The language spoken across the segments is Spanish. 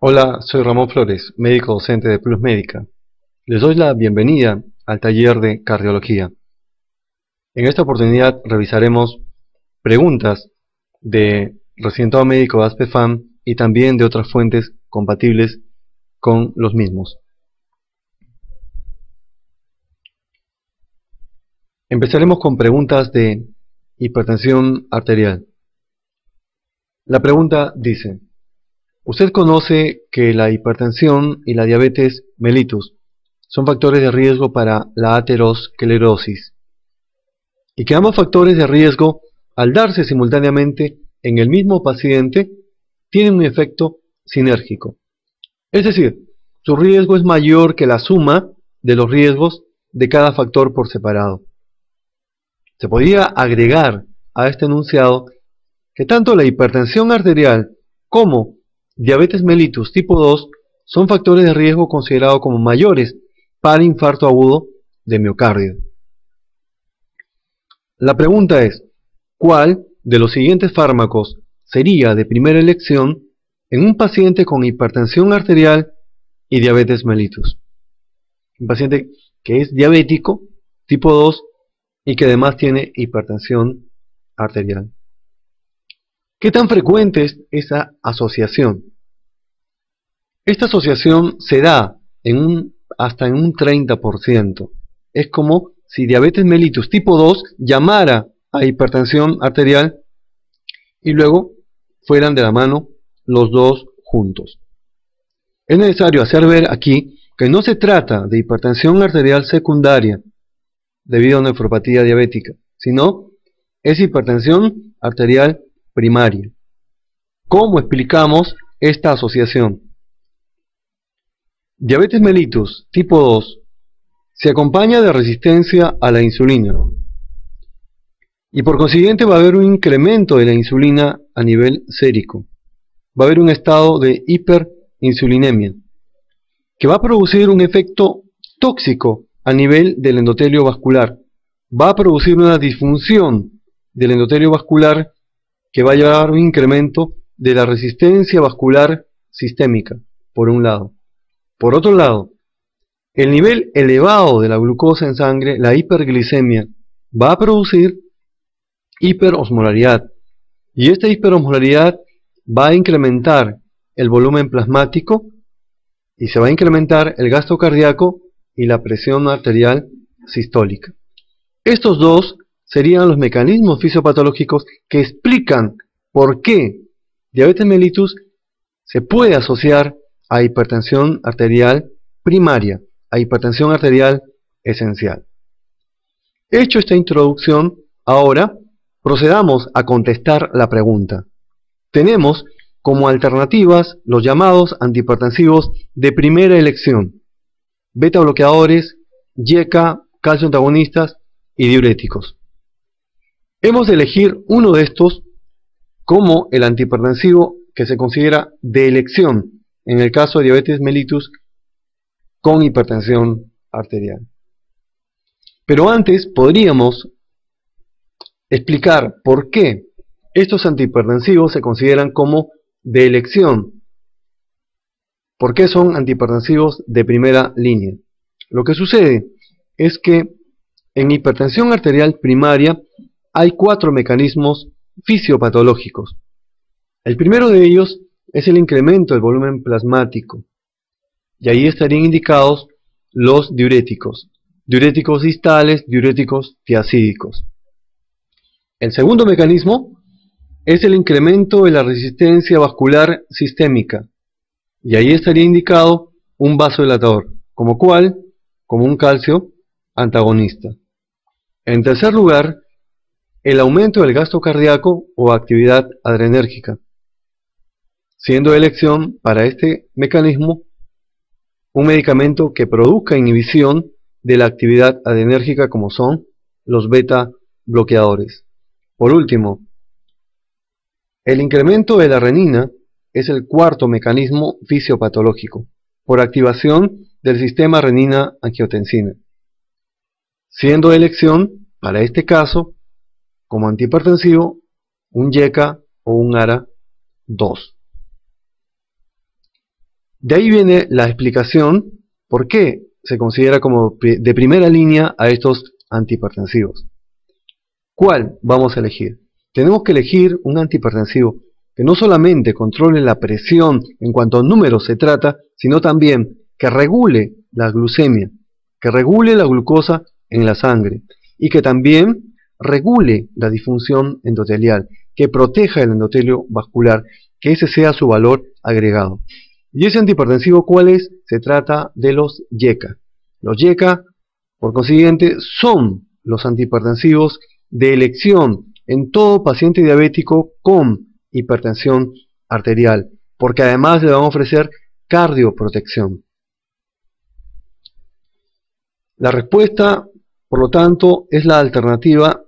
Hola, soy Ramón Flores, médico docente de Plus Médica. Les doy la bienvenida al taller de cardiología. En esta oportunidad revisaremos preguntas de recientado médico de ASPEFAM y también de otras fuentes compatibles con los mismos. Empezaremos con preguntas de hipertensión arterial. La pregunta dice: ¿usted conoce que la hipertensión y la diabetes mellitus son factores de riesgo para la aterosclerosis? Y que ambos factores de riesgo, al darse simultáneamente en el mismo paciente, tienen un efecto sinérgico. Es decir, su riesgo es mayor que la suma de los riesgos de cada factor por separado. Se podría agregar a este enunciado que tanto la hipertensión arterial como diabetes mellitus tipo 2 son factores de riesgo considerados como mayores para infarto agudo de miocardio. La pregunta es: ¿cuál de los siguientes fármacos sería de primera elección en un paciente con hipertensión arterial y diabetes mellitus? Un paciente que es diabético tipo 2 y que además tiene hipertensión arterial. ¿Qué tan frecuente es esa asociación? Esta asociación se da hasta en un 30%. Es como si diabetes mellitus tipo 2 llamara a hipertensión arterial y luego fueran de la mano los dos juntos. Es necesario hacer ver aquí que no se trata de hipertensión arterial secundaria debido a nefropatía diabética, sino es hipertensión arterial primaria. ¿Cómo explicamos esta asociación? Diabetes mellitus tipo 2 se acompaña de resistencia a la insulina y por consiguiente va a haber un incremento de la insulina a nivel sérico. Va a haber un estado de hiperinsulinemia que va a producir un efecto tóxico a nivel del endotelio vascular. Va a producir una disfunción del endotelio vascular que va a llevar a un incremento de la resistencia vascular sistémica, por un lado. Por otro lado, el nivel elevado de la glucosa en sangre, la hiperglicemia, va a producir hiperosmolaridad. Y esta hiperosmolaridad va a incrementar el volumen plasmático y se va a incrementar el gasto cardíaco y la presión arterial sistólica. Estos dos serían los mecanismos fisiopatológicos que explican por qué diabetes mellitus se puede asociar a hipertensión arterial primaria, a hipertensión arterial esencial. Hecho esta introducción, ahora procedamos a contestar la pregunta. Tenemos como alternativas los llamados antihipertensivos de primera elección: beta bloqueadores, YECA, calcio antagonistas y diuréticos. Hemos de elegir uno de estos como el antihipertensivo que se considera de elección en el caso de diabetes mellitus con hipertensión arterial. Pero antes podríamos explicar por qué estos antihipertensivos se consideran como de elección. ¿Por qué son antihipertensivos de primera línea? Lo que sucede es que en hipertensión arterial primaria hay 4 mecanismos fisiopatológicos. El primero de ellos es el incremento del volumen plasmático, y ahí estarían indicados los diuréticos distales, diuréticos tiazídicos. El segundo mecanismo es el incremento de la resistencia vascular sistémica, y ahí estaría indicado un vasodilatador, como un calcio antagonista. En tercer lugar, el aumento del gasto cardíaco o actividad adrenérgica, siendo de elección para este mecanismo un medicamento que produzca inhibición de la actividad adrenérgica, como son los beta bloqueadores. Por último, el incremento de la renina es el cuarto mecanismo fisiopatológico, por activación del sistema renina-angiotensina. siendo de elección, para este caso, como antihipertensivo, un YECA o un ARA-2. De ahí viene la explicación por qué se considera como de primera línea a estos antihipertensivos. ¿Cuál vamos a elegir? Tenemos que elegir un antihipertensivo que no solamente controle la presión en cuanto a números se trata, sino también que regule la glucemia, que regule la glucosa en la sangre y que también regule la disfunción endotelial, que proteja el endotelio vascular, que ese sea su valor agregado. ¿Y ese antihipertensivo cuál es? Se trata de los YECA. Los YECA, por consiguiente, son los antihipertensivos de elección en todo paciente diabético con hipertensión arterial, porque además le van a ofrecer cardioprotección. La respuesta, por lo tanto, es la alternativa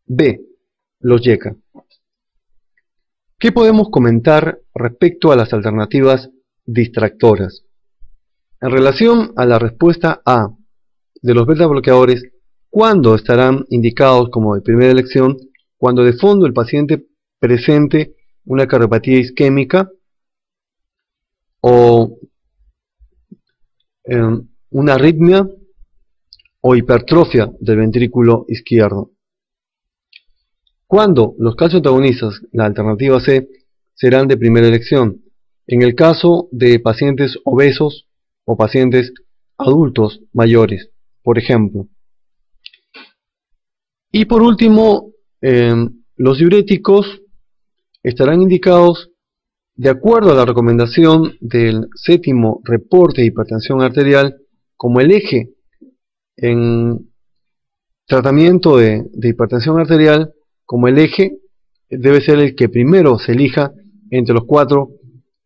B, los YECA. ¿Qué podemos comentar respecto a las alternativas distractoras? En relación a la respuesta A de los beta bloqueadores, ¿cuándo estarán indicados como de primera elección? Cuando de fondo el paciente presente una cardiopatía isquémica o una arritmia o hipertrofia del ventrículo izquierdo. Cuando los calcioantagonistas, la alternativa C, serán de primera elección, en el caso de pacientes obesos o pacientes adultos mayores, por ejemplo. Y por último, los diuréticos estarán indicados de acuerdo a la recomendación del séptimo reporte de hipertensión arterial como el eje en tratamiento de hipertensión arterial, como el eje debe ser el que primero se elija entre los 4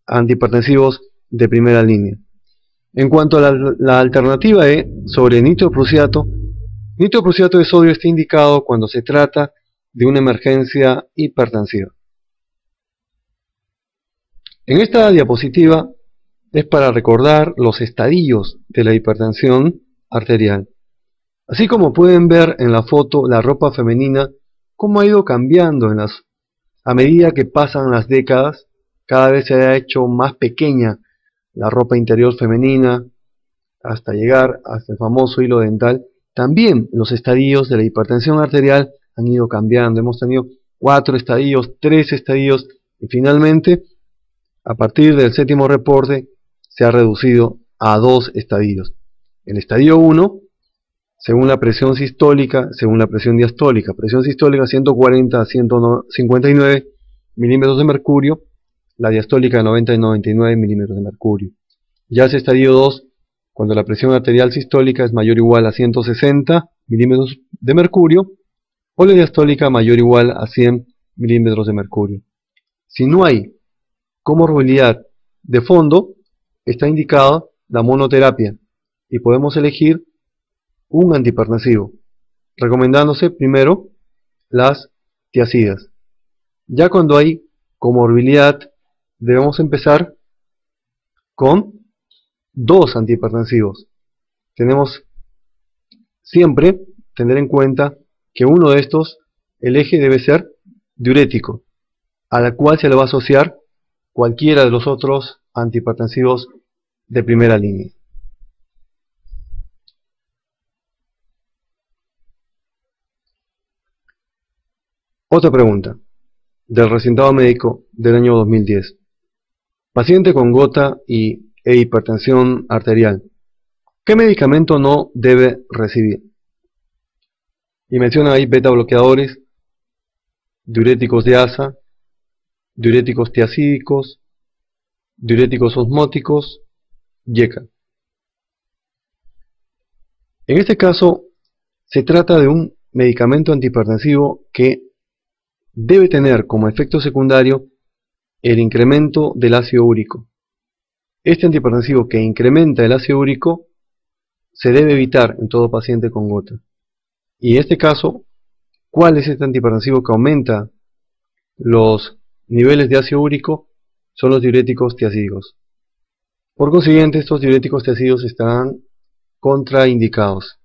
antihipertensivos de primera línea. En cuanto a la alternativa E sobre nitroprusiato de sodio está indicado cuando se trata de una emergencia hipertensiva. En esta diapositiva es para recordar los estadios de la hipertensión arterial. Así como pueden ver en la foto, la ropa femenina cómo ha ido cambiando a medida que pasan las décadas. Cada vez se ha hecho más pequeña la ropa interior femenina hasta llegar hasta el famoso hilo dental. También los estadios de la hipertensión arterial han ido cambiando. Hemos tenido 4 estadios, 3 estadios y finalmente a partir del séptimo reporte se ha reducido a 2 estadios. El estadio 1, según la presión sistólica, según la presión diastólica. Presión sistólica 140 a 159 milímetros de mercurio, la diastólica de 90 a 99 milímetros de mercurio. Ya es estadio 2, cuando la presión arterial sistólica es mayor o igual a 160 milímetros de mercurio, o la diastólica mayor o igual a 100 milímetros de mercurio. Si no hay comorbilidad de fondo, está indicada la monoterapia y podemos elegir un antihipertensivo, recomendándose primero las tiazidas. Ya cuando hay comorbilidad, debemos empezar con 2 antihipertensivos. Tenemos siempre tener en cuenta que uno de estos, el eje debe ser diurético, a la cual se le va a asociar cualquiera de los otros antihipertensivos de primera línea. Otra pregunta del recintado médico del año 2010. Paciente con gota e hipertensión arterial. ¿Qué medicamento no debe recibir? Y menciona ahí beta bloqueadores, diuréticos de asa, diuréticos tiazídicos, diuréticos osmóticos, YECA. En este caso se trata de un medicamento antihipertensivo que debe tener como efecto secundario el incremento del ácido úrico. Este antihipertensivo que incrementa el ácido úrico se debe evitar en todo paciente con gota. Y en este caso, ¿cuál es este antihipertensivo que aumenta los niveles de ácido úrico? Son los diuréticos tiazídicos. Por consiguiente, estos diuréticos tiazídicos estarán contraindicados.